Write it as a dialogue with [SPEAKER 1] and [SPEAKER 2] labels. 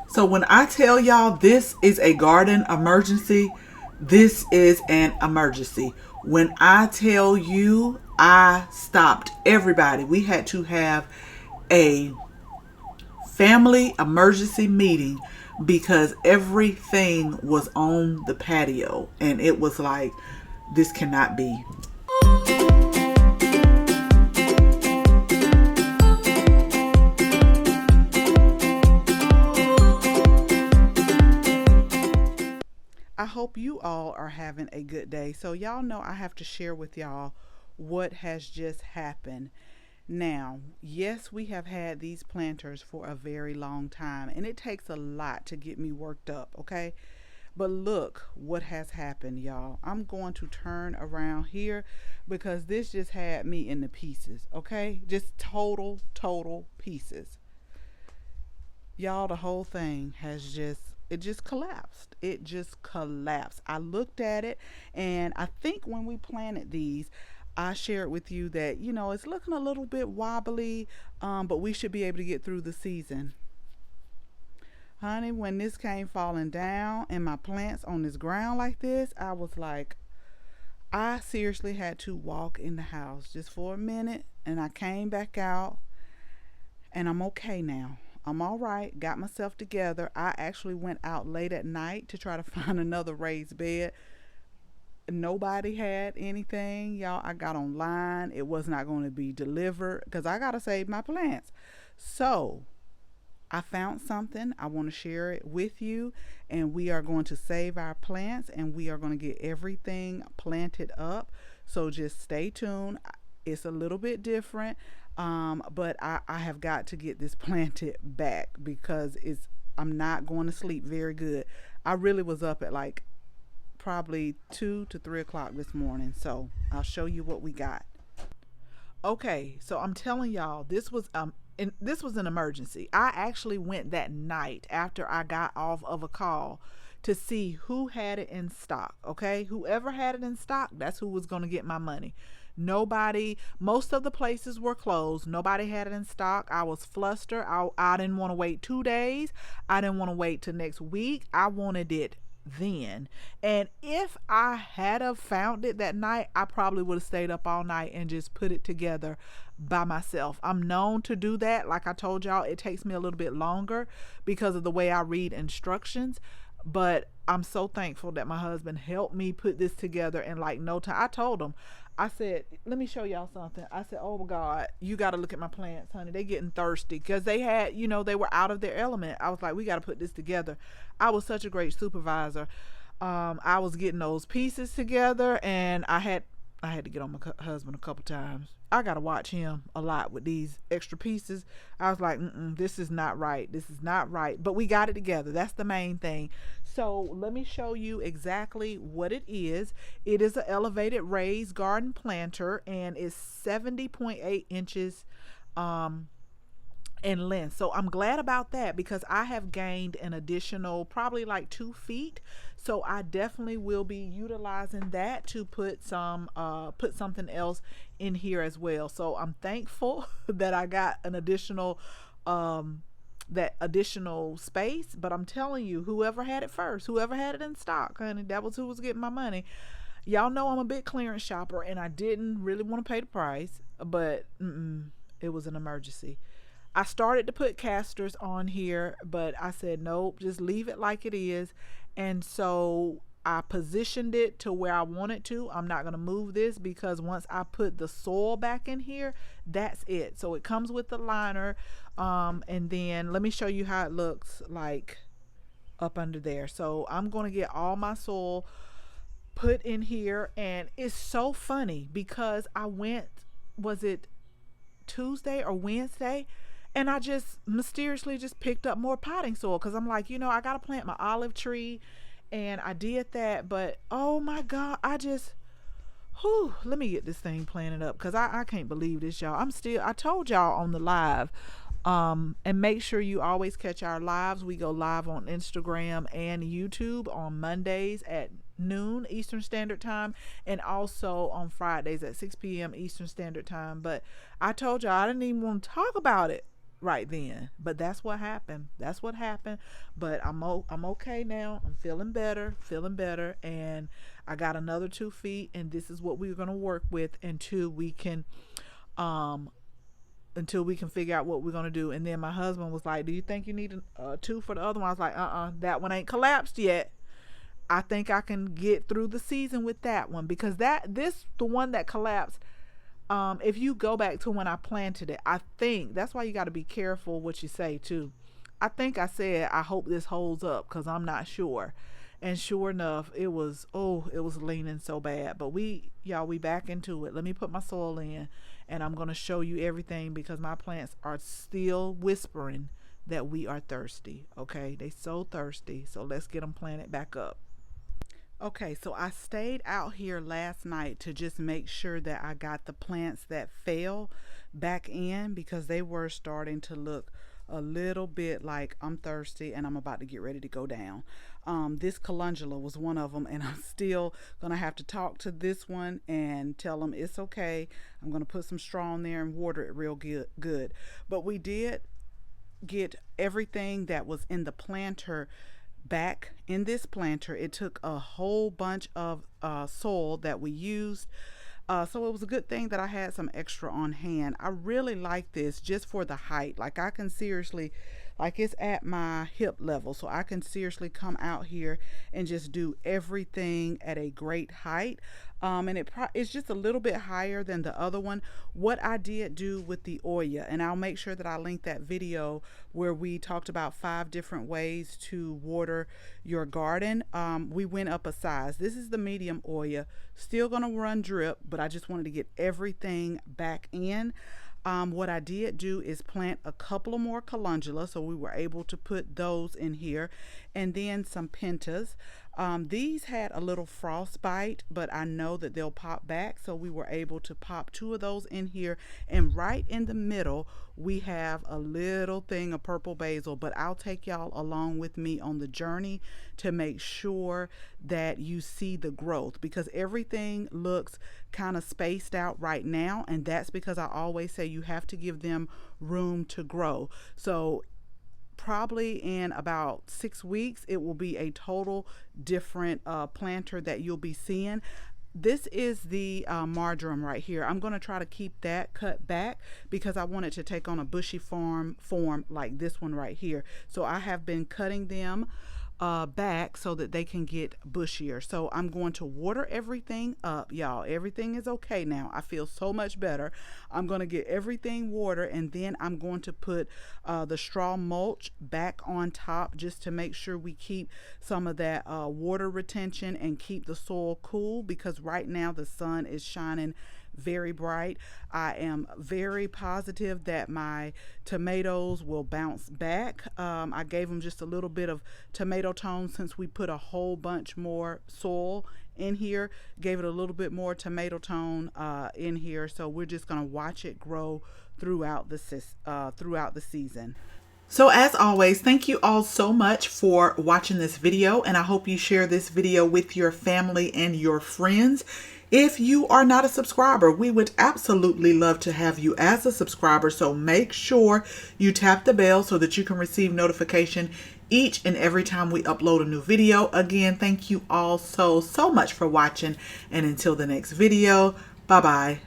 [SPEAKER 1] So when I tell y'all this is a garden emergency, this is an emergency. When I tell you I stopped everybody, we had to have a family emergency meeting because everything was on the patio and it was like, this cannot be. I hope you all are having a good day. So, y'all know I have to share with y'all what has just happened. Now, yes, we have had these planters for a very long time, and it takes a lot to get me worked up, okay? But look what has happened, y'all. I'm going to turn around here because this just had me in the pieces, okay? Just total pieces. Y'all, the whole thing has just collapsed. It just collapsed. I looked at it, and I think when we planted these, I shared with you that, it's looking a little bit wobbly, but we should be able to get through the season. Honey, when this came falling down and my plants on this ground like this, I was like, I seriously had to walk in the house just for a minute, and I came back out, and I'm okay now. I'm all right. Got myself together. I actually went out late at night to try to find another raised bed. Nobody had anything. Y'all, I got online. It was not going to be delivered because I got to save my plants. So I found something. I want to share it with you. And we are going to save our plants and we are going to get everything planted up. So just stay tuned. It's a little bit different. But I have got to get this planted back because I'm not going to sleep very good. I really was up at like probably 2 to 3 o'clock this morning. So I'll show you what we got. Okay, so I'm telling y'all, this was an emergency. I actually went that night after I got off of a call to see who had it in stock. Okay, whoever had it in stock, that's who was going to get my money. Nobody, most of the places were closed. Nobody had it in stock. I was flustered. I didn't want to wait 2 days. I didn't want to wait till next week. I wanted it then. And if I had have found it that night, I probably would have stayed up all night and just put it together by myself. I'm known to do that. Like I told y'all, it takes me a little bit longer because of the way I read instructions. But I'm so thankful that my husband helped me put this together in like no time. I told him, I said, let me show y'all something. I said, oh my God, you got to look at my plants, honey. They getting thirsty because they had, they were out of their element. I was like, we got to put this together. I was such a great supervisor. I was getting those pieces together and I had to get on my husband a couple times. I got to watch him a lot with these extra pieces. I was like, this is not right. This is not right. But we got it together. That's the main thing. So let me show you exactly what it is. It is an elevated raised garden planter and it's 70.8 inches in length. So I'm glad about that because I have gained an additional probably like 2 feet. So I definitely will be utilizing that to put something else in here as well. So I'm thankful that I got an additional that additional space. But I'm telling you, whoever had it first, whoever had it in stock, honey, that was who was getting my money. Y'all know I'm a big clearance shopper and I didn't really want to pay the price, but it was an emergency. I started to put casters on here, but I said, nope, just leave it like it is. And so I positioned it to where I wanted to. I'm not going to move this because once I put the soil back in here, that's it. So it comes with the liner. And then let me show you how it looks like up under there. So I'm going to get all my soil put in here. And it's so funny because I went, was it Tuesday or Wednesday? And I just mysteriously just picked up more potting soil because I'm like, I got to plant my olive tree. And I did that. But, oh, my God, let me get this thing planted up because I can't believe this, y'all. I told y'all on the live, and make sure you always catch our lives. We go live on Instagram and YouTube on Mondays at noon Eastern Standard Time and also on Fridays at 6 p.m. Eastern Standard Time. But I told y'all I didn't even want to talk about it. right then. But that's what happened. That's what happened. But I'm okay now. I'm feeling better, and I got another 2 feet, and this is what we're gonna work with um until we can figure out what we're gonna do. And then my husband was like, "Do you think you need two for the other one?" I was like, that one ain't collapsed yet. I think I can get through the season with that one, because the one that collapsed, if you go back to when I planted it, I think that's why you got to be careful what you say too. I think I said I hope this holds up, because I'm not sure, and sure enough, it was leaning so bad. But we back into it. Let me put my soil in, and I'm gonna show you everything, because my plants are still whispering that we are thirsty. Okay, they so thirsty. So let's get them planted back up. Okay, so I stayed out here last night to just make sure that I got the plants that fell back in, because they were starting to look a little bit like I'm thirsty and I'm about to get ready to go down. This calendula was one of them, and I'm still gonna have to talk to this one and tell them it's okay. I'm gonna put some straw in there and water it real good. But we did get everything that was in the planter back in this planter. It took a whole bunch of soil that we used. So it was a good thing that I had some extra on hand. I really like this just for the height. Like, I can seriously, like, it's at my hip level, so I can seriously come out here and just do everything at a great height. And it's just a little bit higher than the other one. What I did do with the Oya, and I'll make sure that I link that video where we talked about 5 different ways to water your garden. We went up a size. This is the medium Oya, still gonna run drip, but I just wanted to get everything back in. What I did do is plant a couple of more calendula, so we were able to put those in here, and then some pentas. These had a little frostbite, but I know that they'll pop back, so we were able to pop 2 of those in here. And right in the middle, we have a little thing of purple basil, but I'll take y'all along with me on the journey to make sure that you see the growth, because everything looks kind of spaced out right now, and that's because I always say you have to give them room to grow. So probably in about 6 weeks, it will be a total different planter that you'll be seeing. This is the marjoram right here. I'm going to try to keep that cut back, because I want it to take on a bushy form like this one right here. So I have been cutting them back so that they can get bushier. So I'm going to water everything up, y'all. Everything is okay now. I feel so much better. I'm going to get everything watered, and then I'm going to put the straw mulch back on top, just to make sure we keep some of that water retention and keep the soil cool, because right now the sun is shining very bright. I am very positive that my tomatoes will bounce back. I gave them just a little bit of tomato tone, since we put a whole bunch more soil in here, gave it a little bit more tomato tone in here. So we're just going to watch it grow throughout the season. So as always, thank you all so much for watching this video, and I hope you share this video with your family and your friends. If you are not a subscriber, we would absolutely love to have you as a subscriber. So make sure you tap the bell so that you can receive notification each and every time we upload a new video. Again, thank you all so much for watching, and until the next video, bye bye.